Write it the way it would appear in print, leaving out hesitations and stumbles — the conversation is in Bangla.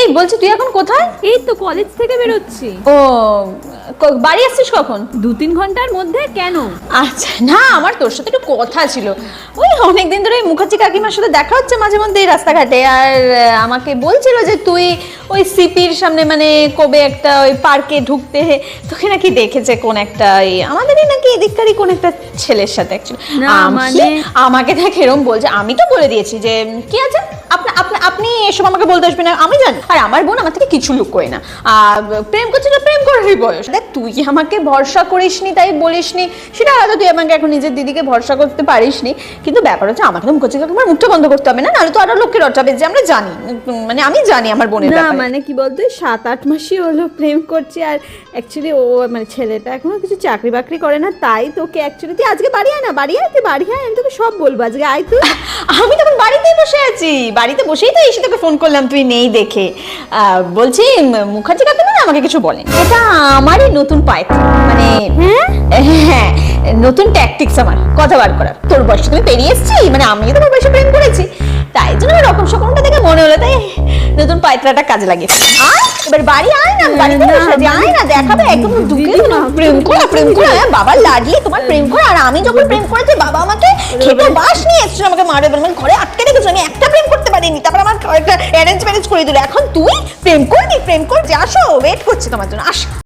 এই বলছি তুই এখন কোথায়? এই তো কলেজ থেকে বেরোচ্ছি। ও বাড়ি আসছিস কখন? 2-3 ঘন্টার মধ্যে। কেন? আচ্ছা না, আমার তোর সাথে একটু কথা ছিল। ওই অনেকদিন ধরে মুখার্জি কাকিমার সাথে দেখা হচ্ছে মাঝে মধ্যে রাস্তাঘাটে, আর আমাকে বলছিল যে তুই ওই সিপির সামনে মানে কবে একটা ওই পার্কে ঢুকতে তোকে নাকি দেখেছে কোন একটা আমাদেরই নাকি এদিককারই কোন একটা ছেলের সাথে। আমাকে দেখ এরকম বলছে, আমি তো বলে দিয়েছি যে কি আছে আপনি এসব আমাকে বলতে আসবেন না, আমি জানি। আর আমার বোন আমার থেকে কিছু লুকোয় না, প্রেম করছে না, প্রেম করারই বয়স। দেখ তুই আমাকে ভরসা করিসনি তাই বলিসনি, সেটা হয়তো তুই আমাকে এখন নিজের দিদিকে ভরসা করতে পারিসনি, কিন্তু ব্যাপার হচ্ছে আমাকে তো মুখার্জি কাকিমার মুখটা বন্ধ করতে হবে না, নাহলে তো আরো লোককে রটাবে যে আমরা জানি, মানে আমি জানি আমার বোনের ব্যাপারে। মানে কি বলতো 7-8 মাসই হলো প্রেম করছি, আর অ্যাকচুয়ালি ও মানে ছেলেটা এখনো কিছু চাকরি বাকরি করে না, তাই তোকে অ্যাকচুয়ালি তুই আজকে বাড়ি আয় না, বাড়ি আয়, তুই বাড়ি আয়, আমি তোকে সব বলবো আজকে, আয় তুই। আমি তখন বাড়িতেই বসে আছি, বাড়িতে বসেই তো এসে তোকে ফোন করলাম, তুই নেই দেখে। বলছি মুখার্জি কাকিমা না আমাকে কিছু বলেন, এটা আমারই নতুন পায়, মানে হ্যাঁ নতুন ট্যাকটিক্স আমার কথা বার করার। তোর বয়সে তুমি পেরিয়ে এসছি, মানে আমি তোমার বয়সে প্রেম করেছি, তাই জন্য রকম সকমটা দেখে মনে হলো, তাই নতুন পায়ত্রাটা কাজে লাগিয়েছি। আয় এবার বাড়ি আয় না, বাড়িতে বসে আছি, আয় না দেখাবে একদম ঢুকে প্রেম করা বাবার লাডলি তোমার প্রেম করা। আর আমি যখন প্রেম করেছি বাবা আমাকে খেতে বাস নিয়ে এসেছিল, আমাকে মারে বলে ঘরে আটকে রেখেছিল, আমি একটা প্রেম করতে পারিনি, তারপর আমার একটা অ্যারেঞ্জ ম্যারেজ করে দিল। এখন তুই প্রেম করবি, প্রেম করবি, আসো ওয়েট করছি তোমার জন্য, আসো।